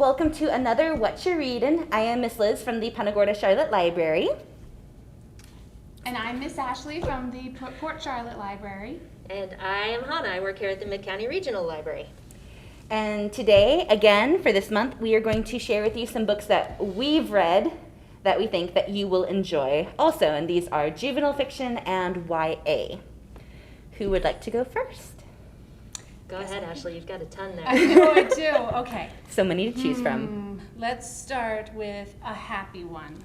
welcome to another Whatcha Readin'. I am Miss Liz from the Punta Gorda Charlotte Library. And I'm Miss Ashley from the Port Charlotte Library. And I am Hannah. I work here at the Mid-County Regional Library. And today, again, for this month, we are going to share with you some books that we've read that we think that you will enjoy also. And these are juvenile fiction and YA. Who would like to go first? Go ahead, Ashley. You've got a ton there. I know I do. Okay. So many to choose from. Let's start with a happy one.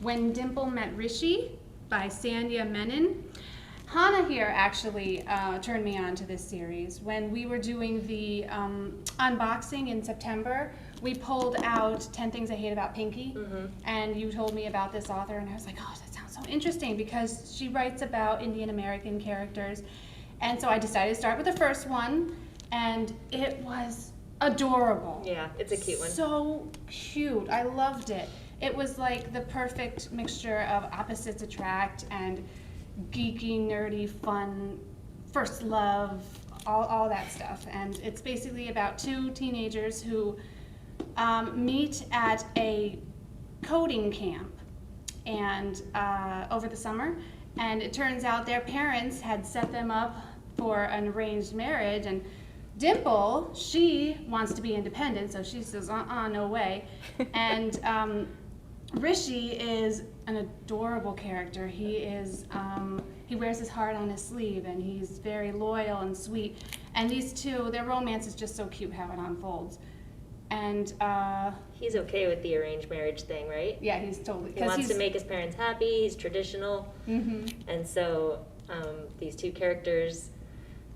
When Dimple Met Rishi by Sandhya Menon. Hannah here actually turned me on to this series. When we were doing the unboxing in September, we pulled out 10 Things I Hate About Pinky, and you told me about this author, and I was like, oh, that sounds so interesting because she writes about Indian American characters. And so I decided to start with the first one, and it was adorable. Yeah, it's a cute one. So cute. I loved it. It was like the perfect mixture of opposites attract and geeky, nerdy, fun, first love, all that stuff. And it's basically about two teenagers who meet at a coding camp and over the summer. And it turns out their parents had set them up for an arranged marriage. And Dimple, she wants to be independent, so she says, no way. And Rishi is an adorable character. He is, he wears his heart on his sleeve, and he's very loyal and sweet. And these two, their romance is just so cute how it unfolds. And he's okay with the arranged marriage thing, right? Yeah, he's totally. He wants to make his parents happy. He's traditional, and so these two characters,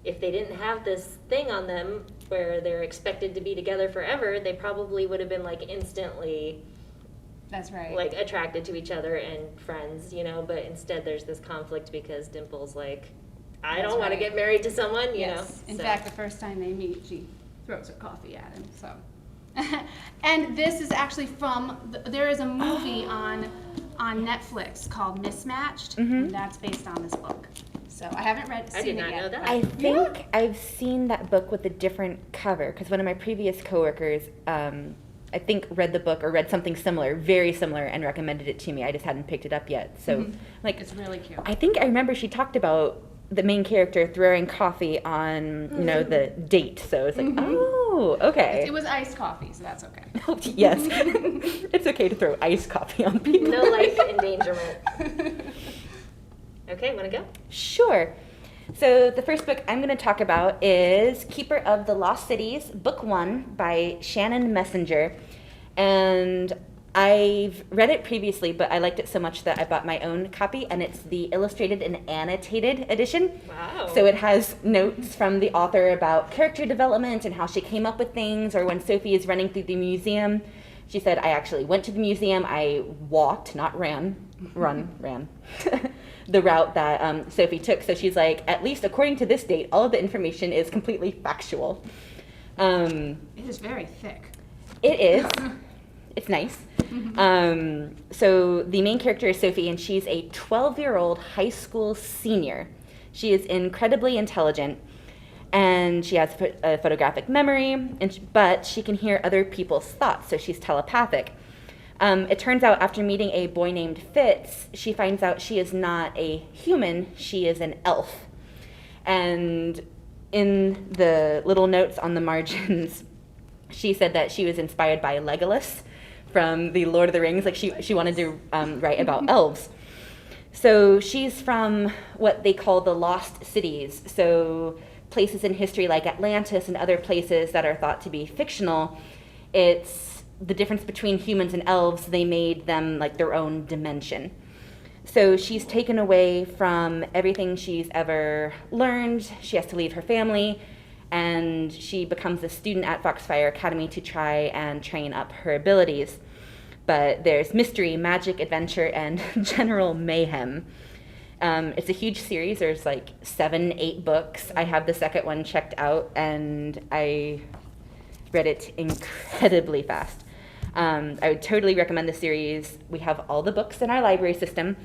if they didn't have this thing on them where they're expected to be together forever, they probably would have been like instantly. That's right. Like attracted to each other and friends, you know. But instead, there's this conflict because Dimple's like, I don't want to get married to someone, you know. In fact, the first time they meet, she throws her coffee at him. So. And this is actually from, there is a movie on Netflix called Mismatched, and that's based on this book. So I haven't seen it yet. I did not know that. I think I've seen that book with a different cover because one of my previous coworkers, I think, read the book or read something similar, very similar, and recommended it to me. I just hadn't picked it up yet. So, like, it's really cute. I think I remember she talked about the main character throwing coffee on, you know, the date. So it's like, oh, okay. It was iced coffee, so that's okay. Oh, yes. It's okay to throw iced coffee on people. No life endangerment. Okay, want to go? Sure. So the first book I'm going to talk about is Keeper of the Lost Cities, Book 1 by Shannon Messenger. And I've read it previously, but I liked it so much that I bought my own copy, and it's the illustrated and annotated edition. Wow. So it has notes from the author about character development and how she came up with things, or when Sophie is running through the museum. She said, I actually went to the museum. I walked, not ran, the route that Sophie took. So she's like, at least according to this date, all of the information is completely factual. It is very thick. It is. It's nice. So the main character is Sophie, and she's a 12-year-old high school senior. She is incredibly intelligent, and she has a photographic memory, but she can hear other people's thoughts, so she's telepathic. It turns out after meeting a boy named Fitz, she finds out she is not a human, she is an elf. And in the little notes on the margins, she said that she was inspired by Legolas from the Lord of the Rings. Like she wanted to write about elves. So she's from what they call the lost cities. So places in history like Atlantis and other places that are thought to be fictional. It's the difference between humans and elves. They made them like their own dimension. So she's taken away from everything she's ever learned. She has to leave her family, and she becomes a student at Foxfire Academy to try and train up her abilities. But there's mystery, magic, adventure, and general mayhem. It's a huge series. There's like 7, 8 books. I have the second one checked out, and I read it incredibly fast. I would totally recommend the series. We have all the books in our library system,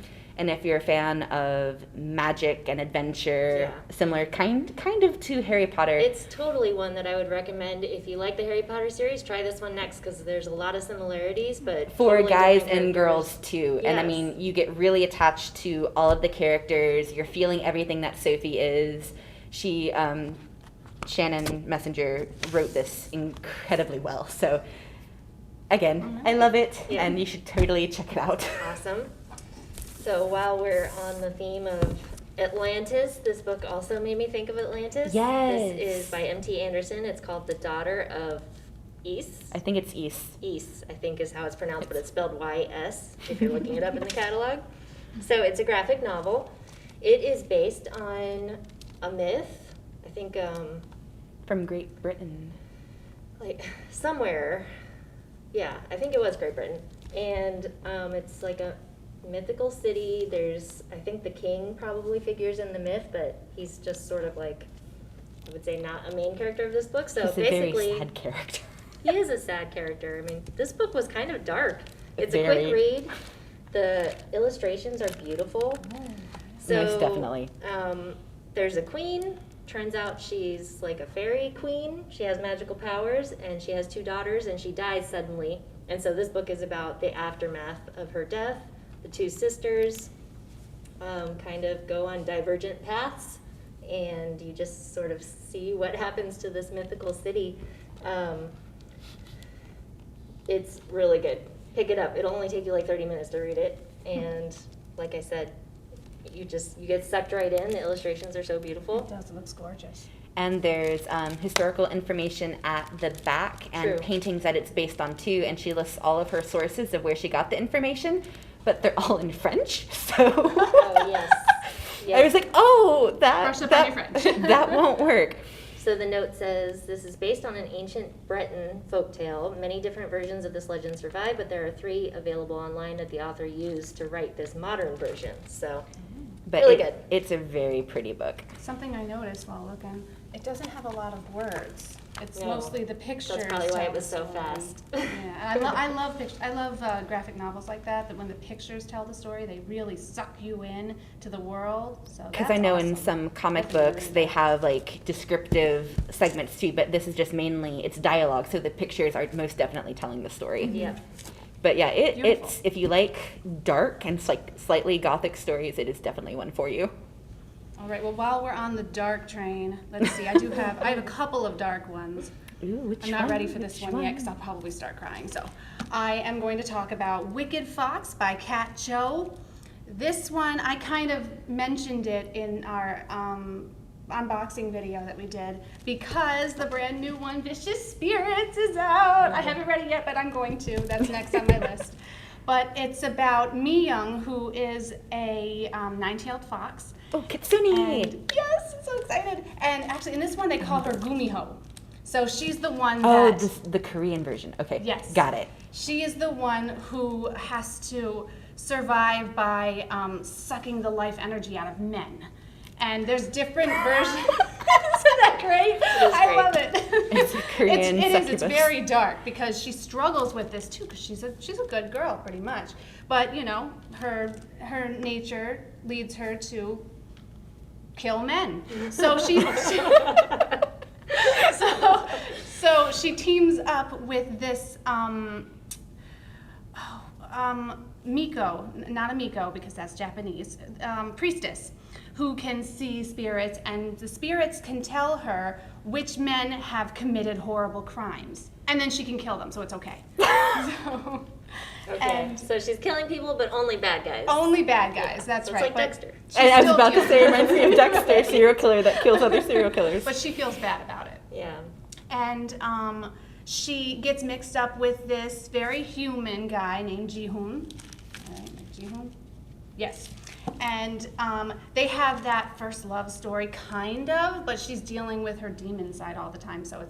And if you're a fan of magic and adventure, similar kind of to Harry Potter. It's totally one that I would recommend. If you like the Harry Potter series, try this one next because there's a lot of similarities, but for totally guys different and characters. girls too. Yes. And I mean, you get really attached to all of the characters. You're feeling everything that Sophie is. She, Shannon Messenger wrote this incredibly well. So again, I love it, and you should totally check it out. Awesome. So while we're on the theme of Atlantis, this book also made me think of Atlantis. Yes. This is by M.T. Anderson. It's called The Daughter of Ys. I think it's Ys. Ys, I think is how it's pronounced, but it's spelled Y-S if you're looking it up in the catalog. So it's a graphic novel. It is based on a myth, I think, From Great Britain. like somewhere. Yeah, I think it was Great Britain. And it's like a mythical city. There's, I think the king probably figures in the myth, but he's just sort of like, I would say, not a main character of this book. So He's a basically, very sad character. he is a sad character. I mean, this book was kind of dark. It's a Very. quick read. The illustrations are beautiful. So, Most definitely. There's a queen. Turns out she's like a fairy queen. She has magical powers, and she has 2 daughters, and she dies suddenly. And so this book is about the aftermath of her death. The 2 sisters kind of go on divergent paths, and you just sort of see what happens to this mythical city. It's really good. Pick it up. It'll only take you like 30 minutes to read it. And like I said, you get sucked right in. The illustrations are so beautiful. It does. It looks gorgeous. And there's historical information at the back and True. paintings that it's based on too. And she lists all of her sources of where she got the information, but they're all in French. So Oh, yes. I was like, oh, Brush up on your French. that won't work. So the note says, this is based on an ancient Breton folktale. Many different versions of this legend survive, but there are 3 available online that the author used to write this modern version. So, But really good. It's a very pretty book. Something I noticed while looking, it doesn't have a lot of words. It's No. mostly the pictures. That's probably why tell it was the so story. fast. Yeah, and I love graphic novels like that. That when the pictures tell the story, they really suck you in to the world. So Because that's I know in awesome. some comic Definitely books read they that. have like descriptive segments too, but this is just mainly it's dialogue, so the pictures are most definitely telling the story. Yeah. But yeah, Beautiful. it's if you like dark and like slightly gothic stories, it is definitely one for you. All right. Well, while we're on the dark train, let's see. I have a couple of dark ones. Ooh, which I'm not one? ready for this Which one yet because I'll probably start crying. So I am going to talk about Wicked Fox by Kat Cho. This one, I kind of mentioned it in our unboxing video that we did because the brand new one, Vicious Spirits, is out. I haven't read it yet, but I'm going to. That's next on my list. But it's about Mi Young, who is a nine-tailed fox. Oh, Kitsune! And yes, I'm so excited. And actually, in this one, they call her Gumiho. So she's the one Oh, that... the Korean version. Okay, Yes. got it. She is the one who has to survive by sucking the life energy out of men. And there's different versions. Isn't that great? is I great. love it. It's a Korean It is. It's succubus. very dark because she struggles with this too. Because she's a good girl, pretty much. But you know, her nature leads her to kill men. So so she teams up with this Miko, not a Miko because that's Japanese, priestess, who can see spirits, and the spirits can tell her which men have committed horrible crimes, and then she can kill them, so it's okay. So, Okay. And So she's killing people, but only bad guys. only bad guys, that's So right. it's like but Dexter. she's I was still about to dealing- say, it reminds me of Dexter, serial killer that kills other serial killers. But she feels bad about it. Yeah. And she gets mixed up with this very human guy named Ji-hoon. Right, Ji-hoon? Yes. And they have that first love story, kind of, but she's dealing with her demon side all the time. So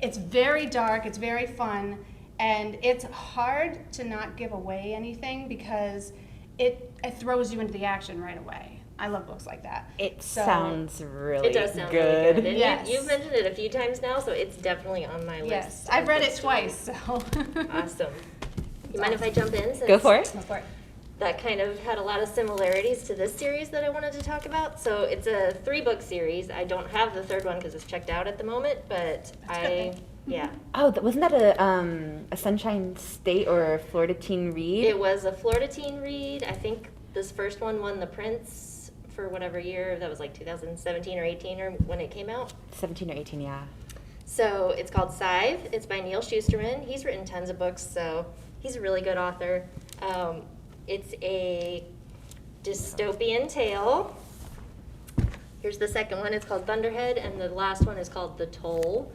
it's very dark, it's very fun, and it's hard to not give away anything because it throws you into the action right away. I love books like that. It So- sounds really It does sound good. really good. And Yes. you've mentioned it a few times now, so it's definitely on my list. Yes, I've of read it books to twice, read. so. Awesome. You mind if I jump in? Go for it. Go for it. that kind of had a lot of similarities to this series that I wanted to talk about. So it's a 3-book series. I don't have the third one because it's checked out at the moment, but yeah. Oh, wasn't that a Sunshine State or a Florida teen read? It was a Florida teen read. I think this first one won the Prince for whatever year. That was like 2017 or 18 or when it came out. 17 or 18, yeah. So it's called Scythe. It's by Neil Shusterman. He's written tons of books, so he's a really good author. It's a dystopian tale. Here's the second one. It's called Thunderhead, and the last one is called The Toll.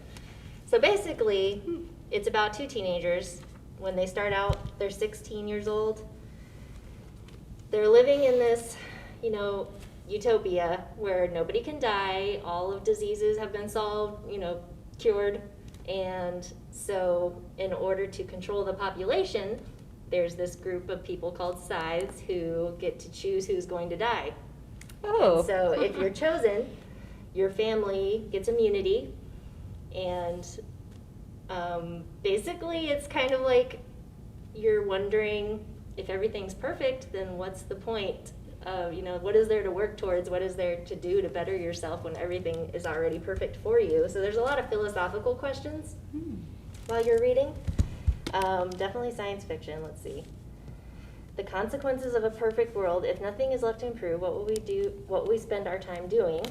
So basically, it's about 2 teenagers. When they start out, they're 16 years old. They're living in this, utopia where nobody can die. All of diseases have been solved, cured. And so in order to control the population, there's this group of people called scythes who get to choose who's going to die. Oh. So if you're chosen, your family gets immunity, and basically it's kind of like you're wondering if everything's perfect, then what's the point of, what is there to work towards? What is there to do to better yourself when everything is already perfect for you? So there's a lot of philosophical questions while you're reading. Definitely science fiction. Let's see. The consequences of a perfect world. If nothing is left to improve, what will we do? What will we spend our time doing?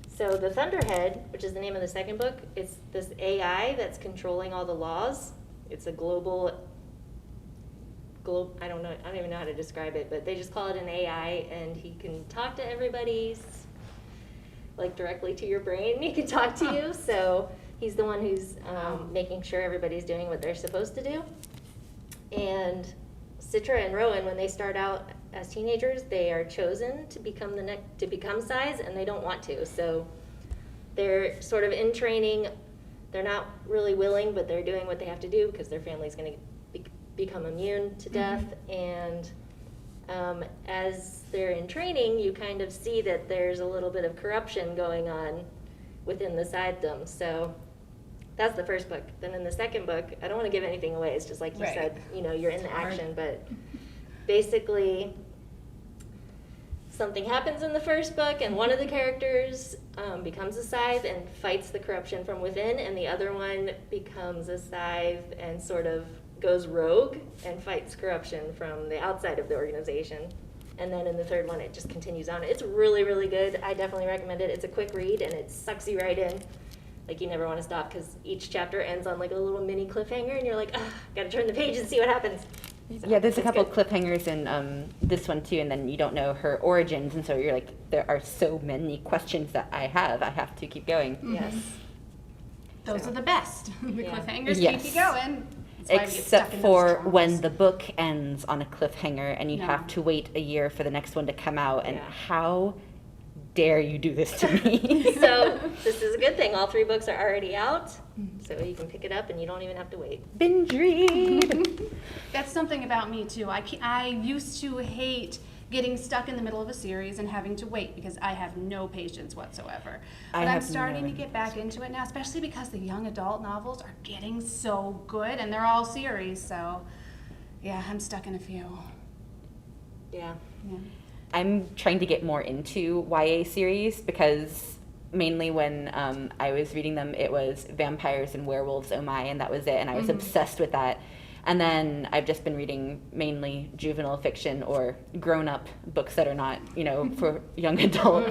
So the Thunderhead, which is the name of the second book, it's this AI that's controlling all the laws. It's a global, I don't even know how to describe it, but they just call it an AI, and he can talk to everybody, like directly to your brain. He can talk to you, so he's the one who's making sure everybody's doing what they're supposed to do. And Citra and Rowan, when they start out as teenagers, they are chosen to become scythes, and they don't want to. So they're sort of in training. They're not really willing, but they're doing what they have to do because their family's going to become immune to death. And as they're in training, you kind of see that there's a little bit of corruption going on within the scythedom. So that's the first book. Then in the second book, I don't want to give anything away. It's just like you said, you're in the action. But basically, something happens in the first book, and one of the characters becomes a scythe and fights the corruption from within, and the other one becomes a scythe and sort of goes rogue and fights corruption from the outside of the organization. And then in the third one, it just continues on. It's really, really good. I definitely recommend it. It's a quick read, and it sucks you right in. Like, you never want to stop because each chapter ends on like a little mini cliffhanger, and you're like, gotta turn the page and see what happens. So, yeah, there's a couple good. cliffhangers in this one too, and then you don't know her origins, and so you're like, there are so many questions that I have to keep going. Yes. Those are the best. The cliffhangers Yes. keep you going. That's why we get Except stuck in for those traumas. when the book ends on a cliffhanger and you No. have to wait a year for the next one to come out, and Yeah. how dare you do this to me? So this is a good thing. All 3 books are already out, so you can pick it up and you don't even have to wait. Binge read. That's something about me too. I used to hate getting stuck in the middle of a series and having to wait because I have no patience whatsoever. But I'm starting to get back into it now, especially because the young adult novels are getting so good, and they're all series. So, yeah, I'm stuck in a few. Yeah. I'm trying to get more into YA series because mainly when I was reading them, it was vampires and werewolves, oh my, and that was it, and I was obsessed with that. And then I've just been reading mainly juvenile fiction or grown-up books that are not, for young adults.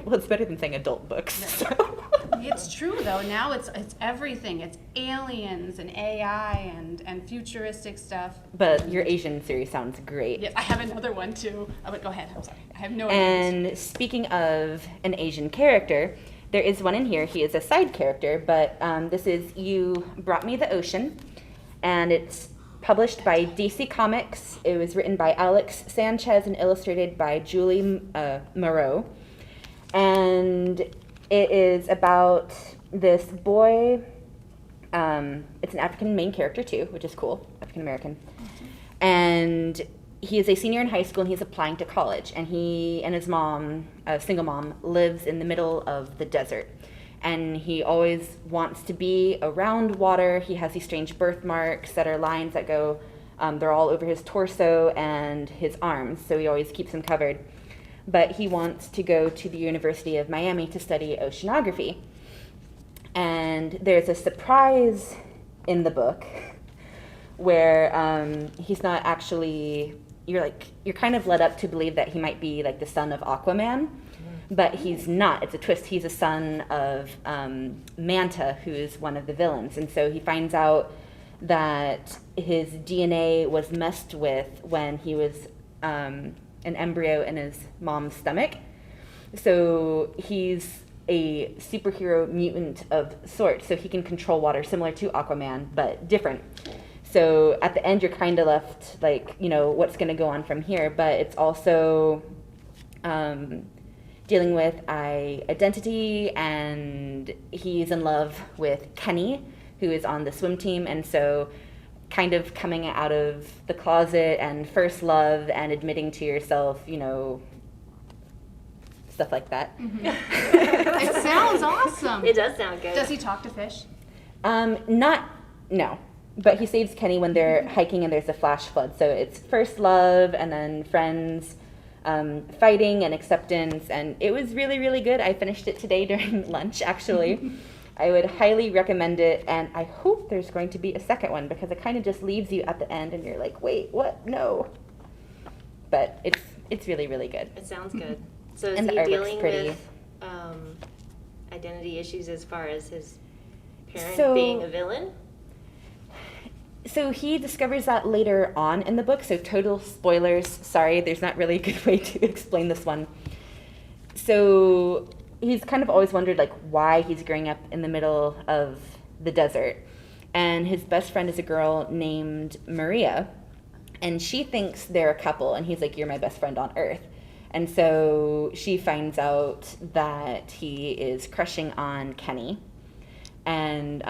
Well, it's better than saying adult books. So. It's true though. Now it's everything. It's aliens and AI and futuristic stuff. But your Asian series sounds great. Yes, I have another one too. Oh, but go ahead. I'm sorry. I have no idea. And speaking of an Asian character, there is one in here. He is a side character, but this is You Brought Me the Ocean, and it's published by DC Comics. It was written by Alex Sanchez and illustrated by Julie Moreau. And it is about this boy. It's an African main character too, which is cool, African American. And he is a senior in high school, and he's applying to college. And he and his mom, a single mom, lives in the middle of the desert. And he always wants to be around water. He has these strange birthmarks that are lines that go They're all over his torso and his arms, so he always keeps them covered. But he wants to go to the University of Miami to study oceanography. And there's a surprise in the book where he's not actually, you're kind of led up to believe that he might be like the son of Aquaman, but he's not. It's a twist. He's a son of Manta, who's one of the villains. And so he finds out that his DNA was messed with when he was an embryo in his mom's stomach. So he's a superhero mutant of sorts, so he can control water, similar to Aquaman, but different. So at the end, you're kind of left like, what's going to go on from here? But it's also dealing with identity, and he's in love with Kenny, who is on the swim team, and so kind of coming out of the closet and first love and admitting to yourself, stuff like that. Mm-hmm. It sounds awesome. It does sound good. Does he talk to fish? No. But he saves Kenny when they're hiking and there's a flash flood. So it's first love and then friends, fighting and acceptance. And it was really, really good. I finished it today during lunch, actually. I would highly recommend it. And I hope there's going to be a second one, because it kind of just leaves you at the end and you're like, wait, what? No. But it's really, really good. It sounds good. So is And the he artwork's dealing pretty. with identity issues as far as his parent So- being a villain? So he discovers that later on in the book, so total spoilers. Sorry, there's not really a good way to explain this one. So he's kind of always wondered why he's growing up in the middle of the desert. And his best friend is a girl named Maria, and she thinks they're a couple, and he's like, you're my best friend on earth. And so she finds out that he is crushing on Kenny, and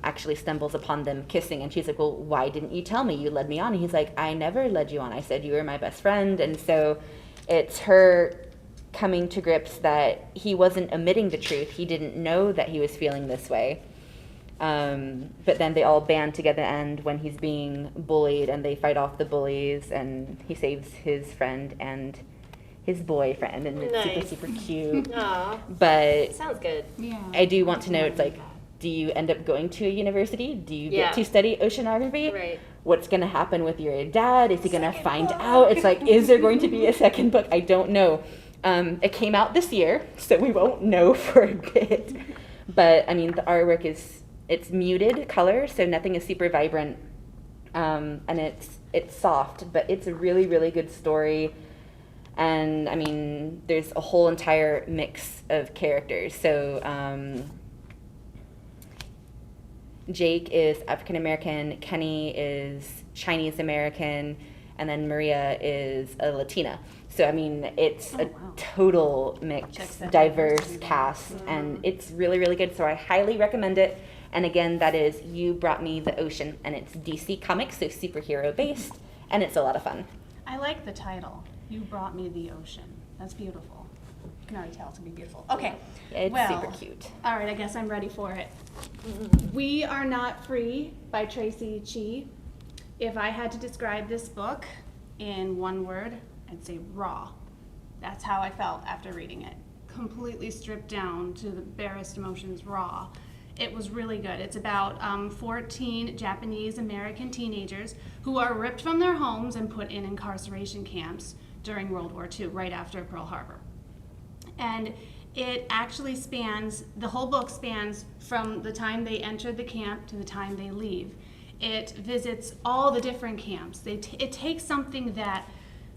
actually stumbles upon them kissing, and she's like, well, why didn't you tell me? You led me on. And he's like, I never led you on. I said you were my best friend. And so it's her coming to grips that he wasn't omitting the truth. He didn't know that he was feeling this way. But then they all band together and when he's being bullied, and they fight off the bullies, and he saves his friend and his boyfriend, and it's Nice. super, super cute. Aw, But sounds good. Yeah. I do want to know, it's like, do you end up going to a university? Do you Yeah. get to study oceanography? Right. What's going to happen with your dad? Is he going to find out? It's like, is there going to be a second book? I don't know. It came out this year, so we won't know for a bit. But, I mean, the artwork it's muted color, so nothing is super vibrant. And it's soft, but it's a really, really good story. And, I mean, there's a whole entire mix of characters. So, Jake is African American, Kenny is Chinese American, and then Maria is a Latina. So, I mean, it's a wow. total Checks mix, that diverse diversity cast, box. and it's really, really good. So I highly recommend it. And again, that is You Brought Me the Ocean, and it's DC Comics, so superhero based, and it's a lot of fun. I like the title. You Brought Me the Ocean. That's beautiful. You can already tell it's gonna be beautiful. Okay. It's Well, super cute. All right, I guess I'm ready for it. We Are Not Free by Tracy Chee. If I had to describe this book in one word, I'd say raw. That's how I felt after reading it. Completely stripped down to the barest emotions, raw. It was really good. It's about 14 Japanese American teenagers who are ripped from their homes and put in incarceration camps during World War II, right after Pearl Harbor. And it actually spans, the whole book spans from the time they entered the camp to the time they leave. It visits all the different camps. It takes something that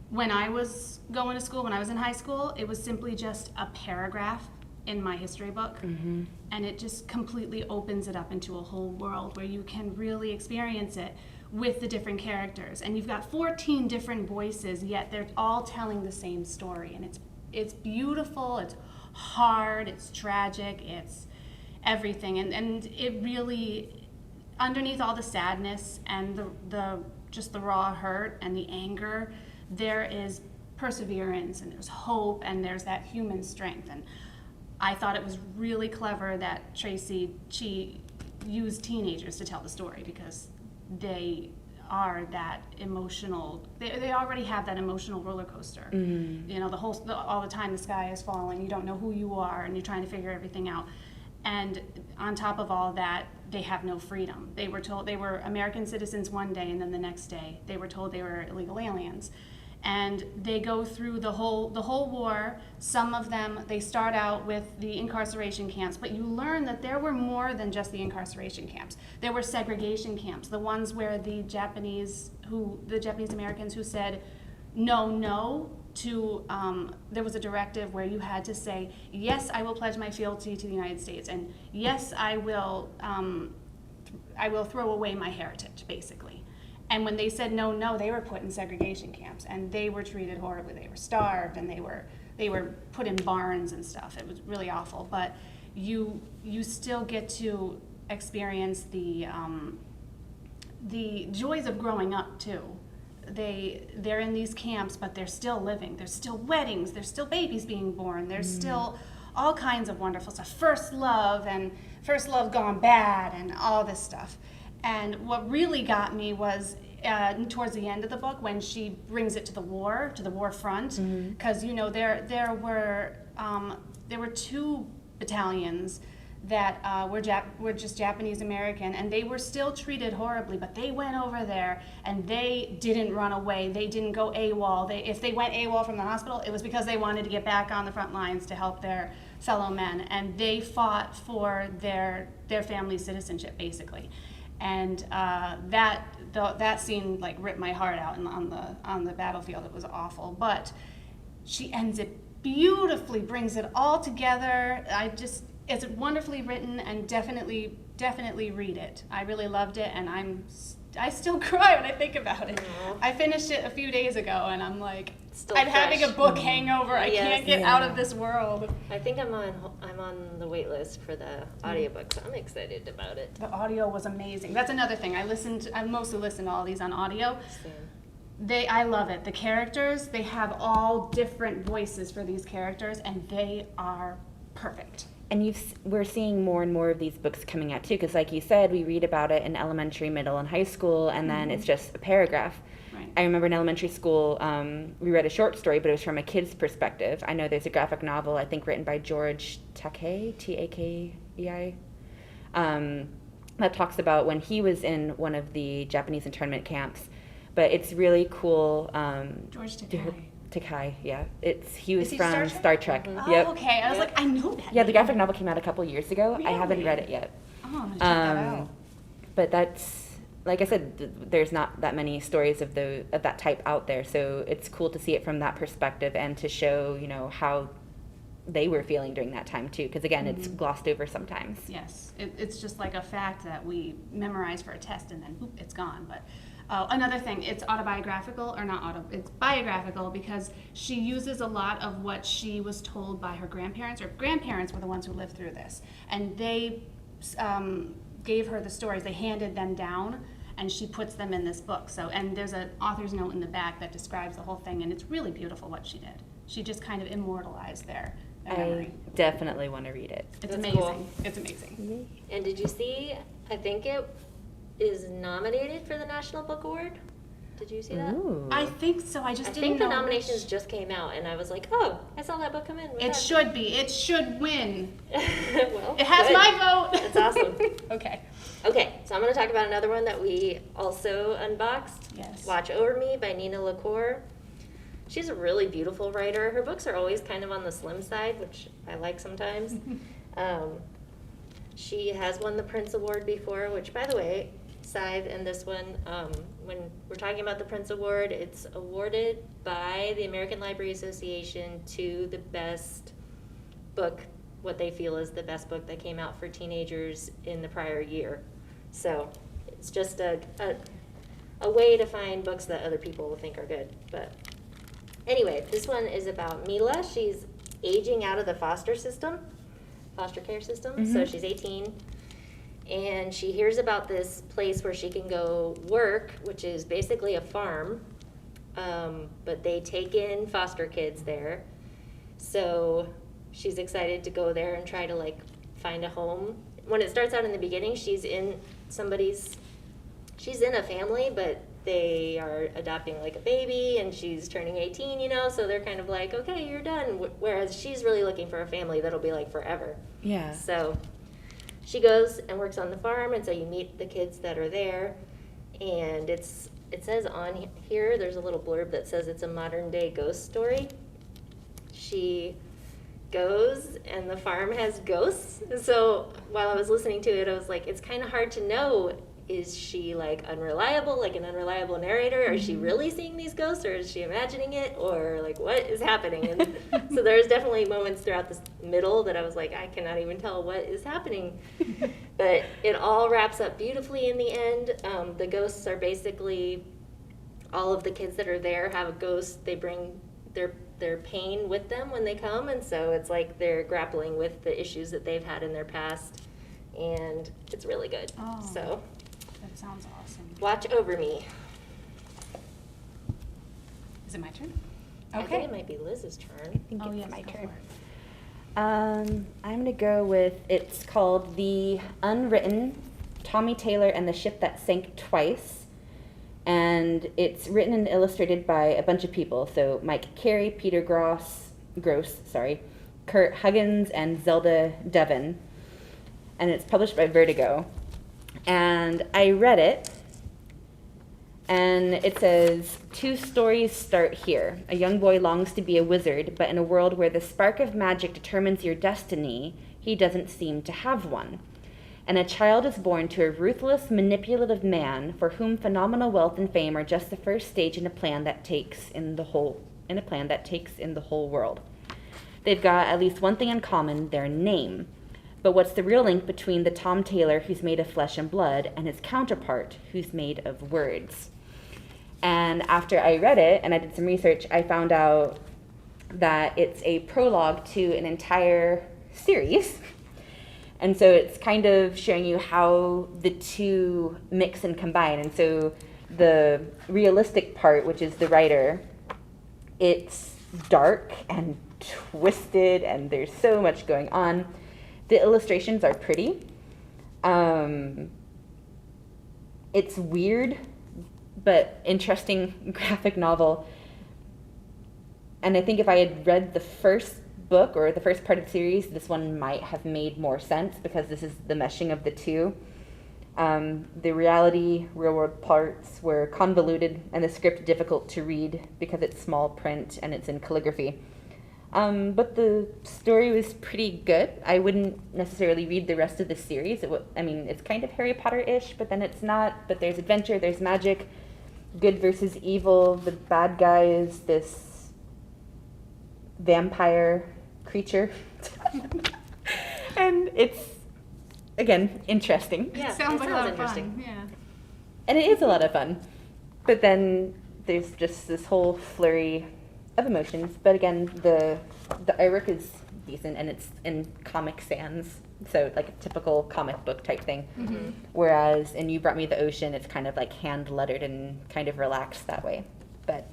when I was going to school, when I was in high school, it was simply just a paragraph in my history book. Mm-hmm. And it just completely opens it up into a whole world where you can really experience it with the different characters. And you've got 14 different voices, yet they're all telling the same story. And it's beautiful, it's hard, it's tragic, it's everything. And it really, underneath all the sadness and the just the raw hurt and the anger, there is perseverance and there's hope and there's that human strength. And I thought it was really clever that Tracy Chee used teenagers to tell the story, because they are that emotional. They already have that emotional roller coaster. You know, all the time the sky is falling. You don't know who you are, and you're trying to figure everything out. And on top of all that, they have no freedom. They were told they were American citizens one day, and then the next day they were told they were illegal aliens. And they go through the whole war. Some of them, they start out with the incarceration camps, but you learn that there were more than just the incarceration camps. There were segregation camps, the ones where the Japanese Americans who said no to, there was a directive where you had to say, yes, I will pledge my fealty to the United States, and yes, I will throw away my heritage, basically. And when they said no, they were put in segregation camps, and they were treated horribly. They were starved, and they were put in barns and stuff. It was really awful. But you still get to experience the joys of growing up too. They're in these camps, but they're still living. There's still weddings. There's still babies being born. There's still all kinds of wonderful stuff. First love gone bad, and all this stuff. And what really got me was towards the end of the book when she brings it to the war front, because you know there were 2 battalions that were just Japanese American, and they were still treated horribly, but they went over there and they didn't run away. They didn't go AWOL. If they went AWOL from the hospital, it was because they wanted to get back on the front lines to help their fellow men, and they fought for their family's citizenship, basically. And that scene like ripped my heart out on the battlefield. It was awful, but she ends it beautifully, brings it all together. It's wonderfully written, and definitely read it. I really loved it, and I still cry when I think about it. Aww. I finished it a few days ago, and I'm like, I'm having a book hangover. I can't get out of this world. I think I'm on the wait list for the audiobook, so I'm excited about it. The audio was amazing. That's another thing. I mostly listen to all these on audio. Same. I love it. The characters, they have all different voices for these characters, and they are perfect. And we're seeing more and more of these books coming out too, because like you said, we read about it in elementary, middle, and high school, and then it's just a paragraph. Right. I remember in elementary school, we read a short story, but it was from a kid's perspective. I know there's a graphic novel, I think written by George Takei, Takei, that talks about when he was in one of the Japanese internment camps. But it's really cool. George Takei. Takai, yeah. He was Is he from Star Trek. Oh, Yep. okay. I was like, I know that. Yeah, the graphic novel came out a couple years ago. Really? I haven't read it yet. Oh, I'm gonna check that out. But that's, like I said, there's not that many stories of that type out there. So it's cool to see it from that perspective and to show, how they were feeling during that time too. Because again, it's glossed over sometimes. Yes, it's just like a fact that we memorize for a test and then boop, it's gone. But another thing, it's autobiographical, or not it's biographical, because she uses a lot of what she was told by her grandparents. Her grandparents were the ones who lived through this, and they gave her the stories. They handed them down, and she puts them in this book. And there's an author's note in the back that describes the whole thing, and it's really beautiful what she did. She just kind of immortalized their memory. I definitely want to read it. It's That's amazing. cool. It's amazing. And did you see, I think it is nominated for the National Book Award? Did you see that? Ooh. I think so. I just I didn't think the know nominations just came out, and I was like, oh, I saw that book come in. It should be. It should win. Well, It has good. my vote. That's awesome. Okay. Okay, so I'm going to talk about another one that we also unboxed. Yes. Watch Over Me by Nina LaCour. She's a really beautiful writer. Her books are always kind of on the slim side, which I like sometimes. She has won the Prince Award before, which, by the way, side and this one, when we're talking about the Prince Award, it's awarded by the American Library Association to the best book, what they feel is the best book that came out for teenagers in the prior year. So it's just a way to find books that other people will think are good. But anyway, this one is about Mila. She's aging out of the foster care system. So she's 18. And she hears about this place where she can go work, which is basically a farm. But they take in foster kids there. So she's excited to go there and try to find a home. When it starts out in the beginning, she's in a family, but they are adopting like a baby and she's turning 18, you know, so they're kind of like, okay, you're done. Whereas she's really looking for a family that'll be like forever. Yeah. So she goes and works on the farm, and so you meet the kids that are there. And it says on here, there's a little blurb that says it's a modern day ghost story. She goes and the farm has ghosts. So while I was listening to it, I was like, it's kind of hard to know, is she like unreliable, like an unreliable narrator? Or is she really seeing these ghosts, or is she imagining it, or like what is happening? And so there's definitely moments throughout this middle that I was like, I cannot even tell what is happening. But it all wraps up beautifully in the end. The ghosts are basically all of the kids that are there have a ghost. They bring their pain with them when they come, and so it's like they're grappling with the issues that they've had in their past, and it's really good. Oh. So That sounds awesome. watch over me. Is it my turn? I think it might be Liz's turn. I think Oh, it's yes, my go turn. for it. I'm going to go with, it's called The Unwritten Tommy Taylor and the Ship That Sank Twice. And it's written and illustrated by a bunch of people. So Mike Carey, Peter Gross, Kurt Huggins, and Zelda Devon. And it's published by Vertigo. And I read it, and it says, 2 stories start here. A young boy longs to be a wizard, but in a world where the spark of magic determines your destiny, he doesn't seem to have one. And a child is born to a ruthless, manipulative man for whom phenomenal wealth and fame are just the first stage in a plan that takes in the whole world. They've got at least one thing in common: their name. But what's the real link between the Tom Taylor who's made of flesh and blood and his counterpart who's made of words? And after I read it and I did some research, I found out that it's a prologue to an entire series. And so it's kind of showing you how the two mix and combine. And so the realistic part, which is the writer, it's dark and twisted and there's so much going on. The illustrations are pretty. It's weird, but interesting graphic novel. And I think if I had read the first book or the first part of the series, this one might have made more sense because this is the meshing of the two. The reality, real world parts were convoluted and the script difficult to read because it's small print and it's in calligraphy. But the story was pretty good. I wouldn't necessarily read the rest of the series. It's kind of Harry Potter-ish, but then it's not. But there's adventure, there's magic, good versus evil. The bad guy is this vampire creature. And it's, again, interesting. Yeah, Sounds like a lot of interesting. fun. Yeah. And it is a lot of fun. But then there's just this whole flurry of emotions. But again, the artwork is decent and it's in Comic Sans, so like a typical comic book type thing. Mm-hmm. Whereas in You Brought Me the Ocean, it's kind of like hand lettered and kind of relaxed that way. But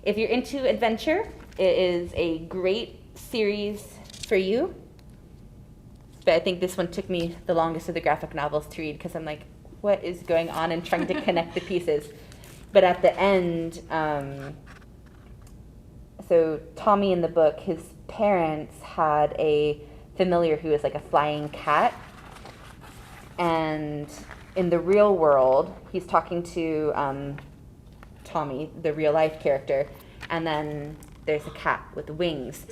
if you're into adventure, it is a great series for you. But I think this one took me the longest of the graphic novels to read because I'm like, what is going on, and trying to connect the pieces. But at the end, so Tommy in the book, his parents had a familiar who was like a flying cat. And in the real world, he's talking to Tommy, the real life character, and then there's a cat with wings.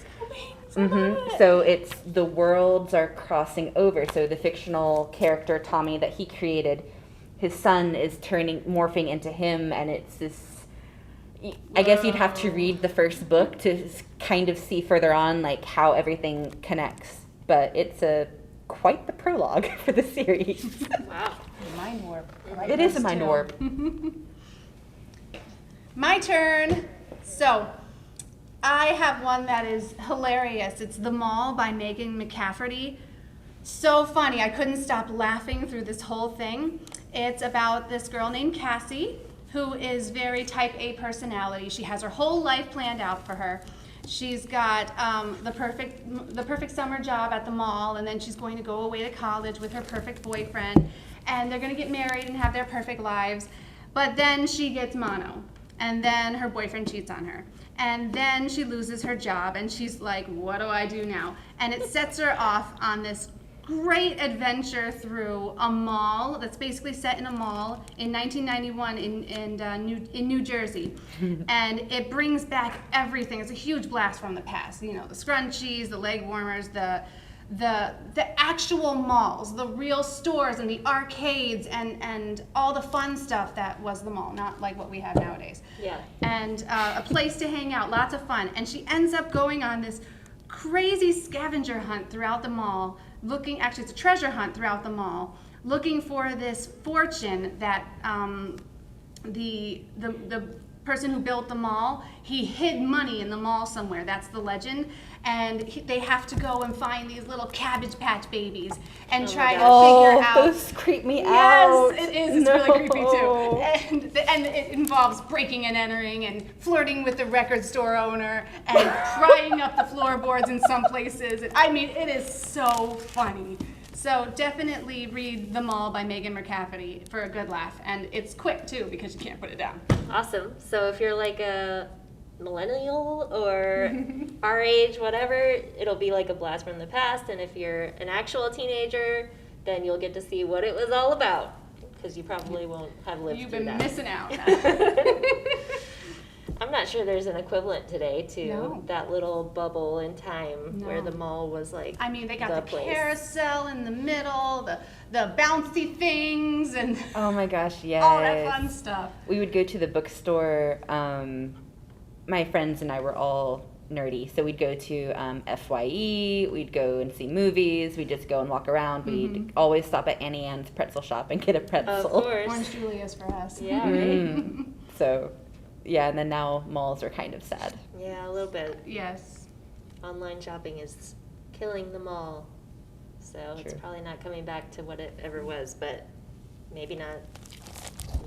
Mm-hmm. So it's the worlds are crossing over. So the fictional character Tommy that he created, his son is morphing into him, and it's this. I guess you'd have to read the first book to kind of see further on like how everything connects. But it's quite the prologue for the series. Wow. Mind warp. It is a mind warp. My turn. So, I have one that is hilarious. It's The Mall by Megan McCafferty. So funny. I couldn't stop laughing through this whole thing. It's about this girl named Cassie who is very type A personality. She has her whole life planned out for her. She's got the perfect summer job at the mall, and then she's going to go away to college with her perfect boyfriend, and they're going to get married and have their perfect lives. But then she gets mono, and then her boyfriend cheats on her. And then she loses her job, and she's like, what do I do now? And it sets her off on this great adventure through a mall that's basically set in a mall in 1991 in New Jersey. And it brings back everything. It's a huge blast from the past. You know, the scrunchies, the leg warmers, the actual malls, the real stores and the arcades and all the fun stuff that was the mall, not like what we have nowadays. Yeah. And a place to hang out, lots of fun. And she ends up going on this crazy scavenger hunt throughout the mall, actually it's a treasure hunt throughout the mall, looking for this fortune that the person who built the mall, he hid money in the mall somewhere. That's the legend. And they have to go and find these little Cabbage Patch babies and try to figure out. Those creep me out. Yes, it is. It's really creepy too. And it involves breaking and entering and flirting with the record store owner and prying up the floorboards in some places. I mean, it is so funny. So definitely read The Mall by Megan McCafferty for a good laugh. And it's quick too because you can't put it down. Awesome. So if you're like a millennial or our age, whatever, it'll be like a blast from the past. And if you're an actual teenager, then you'll get to see what it was all about, because you probably won't have lived You've through been that. missing out. I'm not sure there's an equivalent today to No. that little bubble in time where No. the mall was like I mean, they got the place. carousel in the middle, the bouncy things, and Oh my gosh, yes. all that fun stuff. We would go to the bookstore. My friends and I were all nerdy, so we'd go to FYE. We'd go and see movies. We'd just go and walk around. We'd always stop at Annie Ann's pretzel shop and get a pretzel. Of course. Orange Julius for us. Yeah, right? So, yeah, and then now malls are kind of sad. Yeah, a little bit. Yes. Online shopping is killing the mall. So it's True. probably not coming back to what it ever was, but maybe not.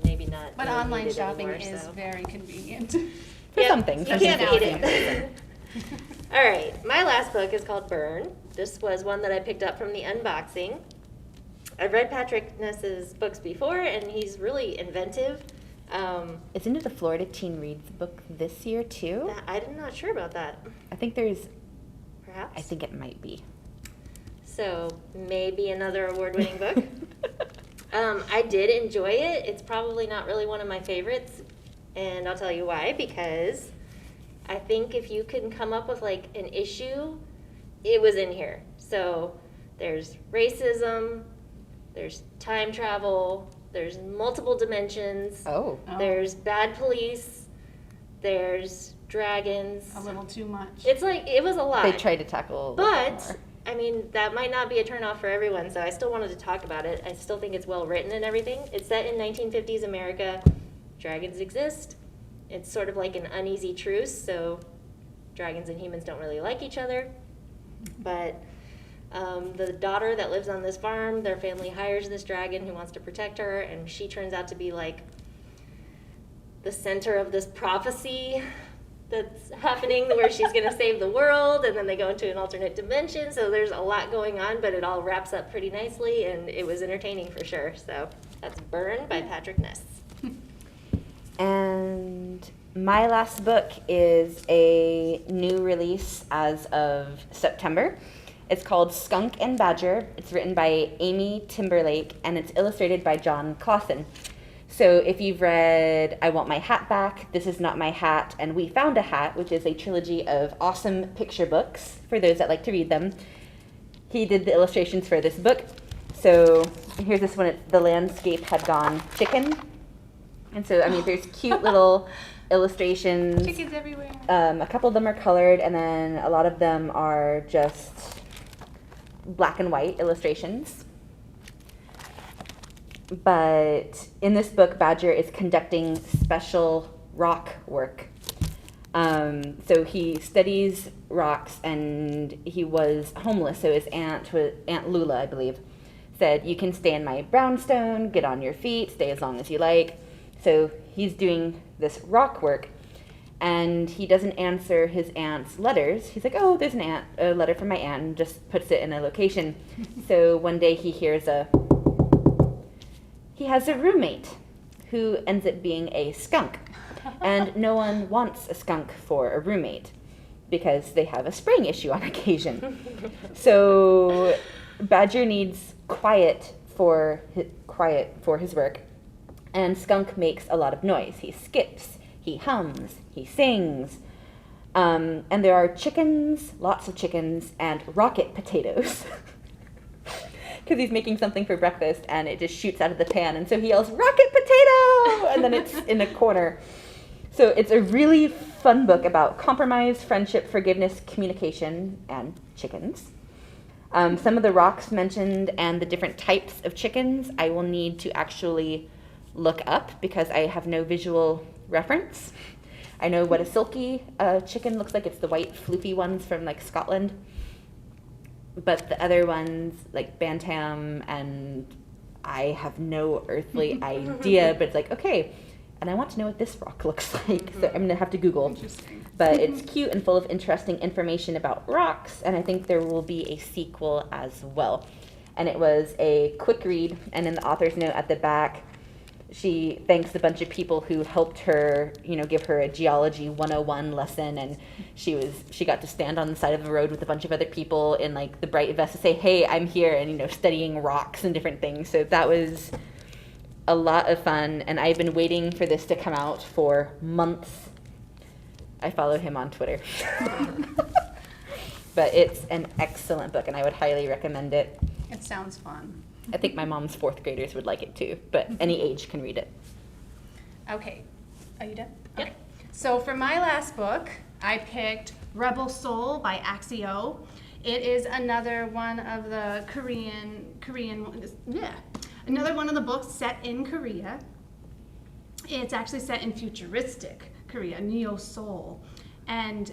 Maybe not. But really online needed shopping anymore, is so. very convenient. For Yep, some things. You for can't some beat things. it. All right, my last book is called Burn. This was one that I picked up from the unboxing. I've read Patrick Ness's books before, and he's really inventive. Isn't it the Florida Teen Reads book this year, too? I'm not sure about that. I think there's, Perhaps. I think it might be. So maybe another award-winning book. I did enjoy it. It's probably not really one of my favorites, and I'll tell you why. Because I think if you can come up with like an issue, it was in here. So there's racism, there's time travel, there's multiple dimensions, Oh. there's bad police, there's dragons. A little too much. It's like, it was a lot. They tried to tackle a little But, more. I mean, that might not be a turnoff for everyone, so I still wanted to talk about it. I still think it's well written and everything. It's set in 1950s America. Dragons exist. It's sort of like an uneasy truce, so dragons and humans don't really like each other. But the daughter that lives on this farm, their family hires this dragon who wants to protect her, and she turns out to be like the center of this prophecy that's happening where she's going to save the world, and then they go into an alternate dimension. So there's a lot going on, but it all wraps up pretty nicely, and it was entertaining for sure. So that's Burn by Patrick Ness. And my last book is a new release as of September. It's called Skunk and Badger. It's written by Amy Timberlake, and it's illustrated by John Clausen. So if you've read I Want My Hat Back, This Is Not My Hat, and We Found a Hat, which is a trilogy of awesome picture books for those that like to read them, he did the illustrations for this book. So here's this one. The landscape had gone chicken. And so, I mean, there's cute little illustrations. Chickens everywhere. A couple of them are colored, and then a lot of them are just black and white illustrations. But in this book, Badger is conducting special rock work. So he studies rocks, and he was homeless, so his aunt Lula, I believe, said, "You can stay in my brownstone, get on your feet, stay as long as you like." So he's doing this rock work, and he doesn't answer his aunt's letters. He's like, "Oh, there's a letter from my aunt," and just puts it in a location. So one day he hears he has a roommate. who ends up being a skunk. And no one wants a skunk for a roommate because they have a spraying issue on occasion. So Badger needs quiet for his work, and Skunk makes a lot of noise. He skips, he hums, he sings. And there are chickens, lots of chickens, and rocket potatoes. Because he's making something for breakfast, and it just shoots out of the pan, and so he yells, "Rocket potato!" And then it's in a corner. So it's a really fun book about compromise, friendship, forgiveness, communication, and chickens. Some of the rocks mentioned and the different types of chickens I will need to actually look up because I have no visual reference. I know what a silky chicken looks like. It's the white floofy ones from like Scotland. But the other ones, like Bantam, and I have no earthly idea, but it's like, okay, and I want to know what this rock looks like, so I'm going to have to Google. Interesting. But it's cute and full of interesting information about rocks, and I think there will be a sequel as well. And it was a quick read, and in the author's note at the back, she thanks a bunch of people who helped her, give her a geology 101 lesson, and she got to stand on the side of the road with a bunch of other people in like the bright vests to say, "Hey, I'm here," and studying rocks and different things. So that was a lot of fun, and I've been waiting for this to come out for months. I follow him on Twitter. But it's an excellent book, and I would highly recommend it. It sounds fun. I think my mom's 4th graders would like it too, but any age can read it. Okay, are you done? Yep. Okay. So for my last book, I picked Rebel Soul by Axio. It is another one of the another one of the books set in Korea. It's actually set in futuristic Korea, Neo Seoul, and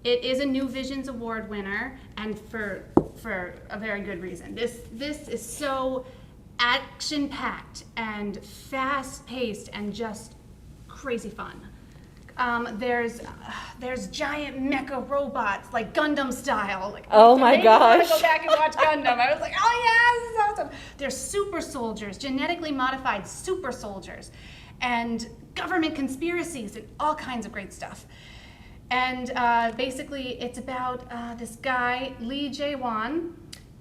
it is a New Visions Award winner, and for a very good reason. This is so action-packed and fast-paced and just crazy fun. There's giant mecha robots, like Gundam style. Like, oh my gosh! I want to go back and watch Gundam. I was like, oh yeah, this is awesome. There's super soldiers, genetically modified super soldiers, and government conspiracies and all kinds of great stuff. And basically, it's about this guy, Lee Jae-won,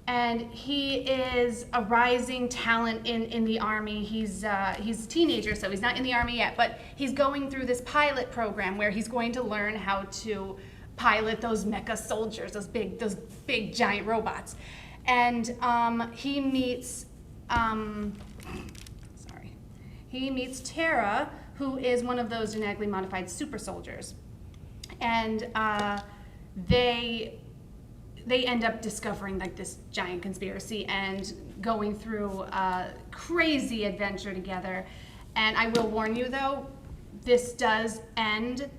and he is a rising talent in the army. He's a teenager, so he's not in the army yet, but he's going through this pilot program where he's going to learn how to pilot those mecha soldiers, those big giant robots. And he meets Tara, who is one of those genetically modified super soldiers. And they end up discovering like this giant conspiracy and going through a crazy adventure together. And I will warn you though, this does end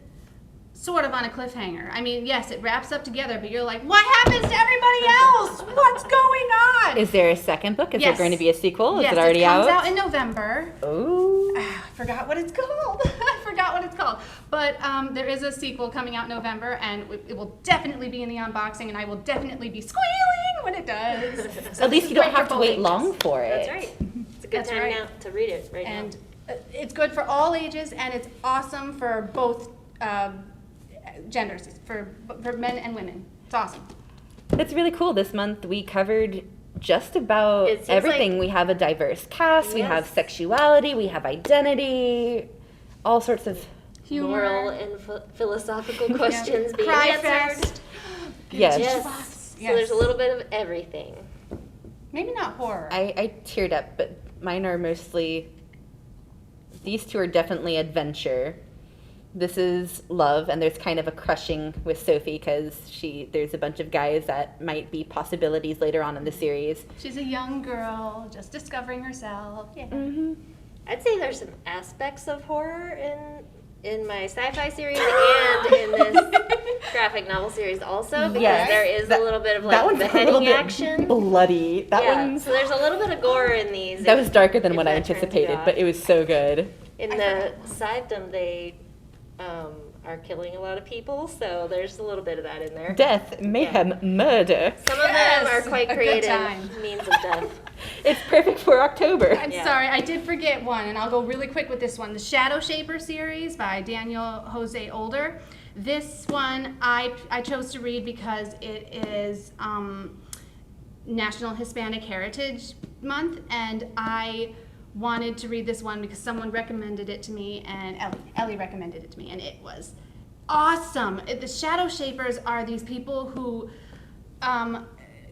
sort of on a cliffhanger. I mean, yes, it wraps up together, but you're like, what happens to everybody else? What's going on? Is there a second book? Is Yes. there going to be a sequel? Yes, Is it already out? It comes out in November. Oh. I forgot what it's called. But there is a sequel coming out in November, and it will definitely be in the unboxing, and I will definitely be squealing when it does. So At least you don't have to wait ages. long for it. That's right. It's a good That's time right. now to read it right And now. it's good for all ages, and it's awesome for both genders, for men and women. It's awesome. That's really cool. This month we covered just about It seems everything. like- We have a diverse cast, we Yes. have sexuality, we have identity, all sorts of, Humor. Moral and philosophical questions being Cry answered. fest. yes. Yes. Yes. So there's a little bit of everything. Maybe not horror. I teared up, but mine are mostly, these two are definitely adventure. This is love, and there's kind of a crushing with Sophie because there's a bunch of guys that might be possibilities later on in the series. She's a young girl, just discovering herself. Yeah. Mm-hmm. I'd say there's some aspects of horror in my sci-fi series and in this graphic novel series also, because Yes. there is a little bit of that like one's a little beheading bit action. bloody. That Yeah, one's so there's a little bit of gore in these. that was darker than if what I that turns you anticipated, off. but it was so good. In I the forgot. Scythedom, they are killing a lot of people, so there's a little bit of that in there. Death, mayhem, murder. Some of Yes, them are quite a good creative time. means of death. It's perfect for October. I'm Yeah. sorry, I did forget one, and I'll go really quick with this one. The Shadow Shaper series by Daniel Jose Older. This one I chose to read because it is National Hispanic Heritage Month, and I wanted to read this one because someone recommended it to me, and Ellie recommended it to me, and it was awesome. The Shadow Shapers are these people who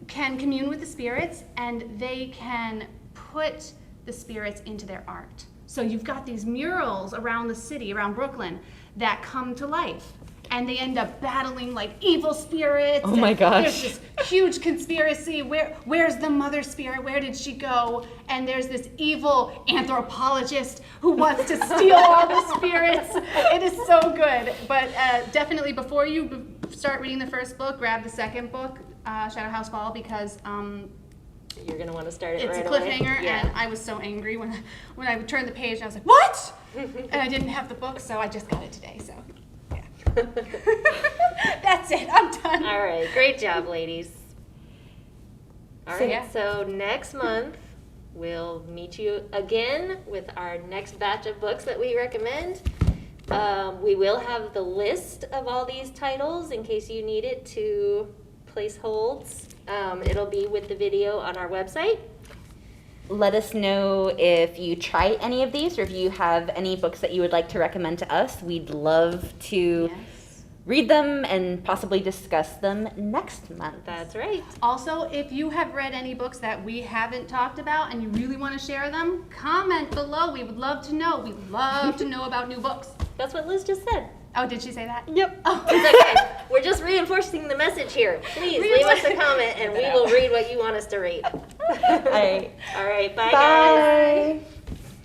can commune with the spirits, and they can put the spirits into their art. So you've got these murals around the city, around Brooklyn, that come to life, and they end up battling like evil spirits. Oh my gosh. There's this huge conspiracy. Where's the mother spirit? Where did she go? And there's this evil anthropologist who wants to steal all the spirits. It is so good. But definitely before you start reading the first book, grab the second book, Shadow House Fall, because You're going to want to start it it's right a away. cliffhanger, Yeah. and I was so angry when I turned the page, and I was like, what? And I didn't have the book, so I just got it today, so yeah. That's it, I'm done. All right, great job, ladies. All So- right, so next month we'll meet you again with our next batch of books that we recommend. We will have the list of all these titles in case you need it to place holds. It'll be with the video on our website. Let us know if you try any of these or if you have any books that you would like to recommend to us. We'd love to Yes. read them and possibly discuss them next month. That's right. Also, if you have read any books that we haven't talked about and you really want to share them, comment below. We would love to know. We'd love to know about new books. That's what Liz just said. Oh, did she say that? Yep. Oh. It's okay. We're just reinforcing the message here. Please leave us a comment and we will read what you want us to read. All right. All right, bye guys. Bye.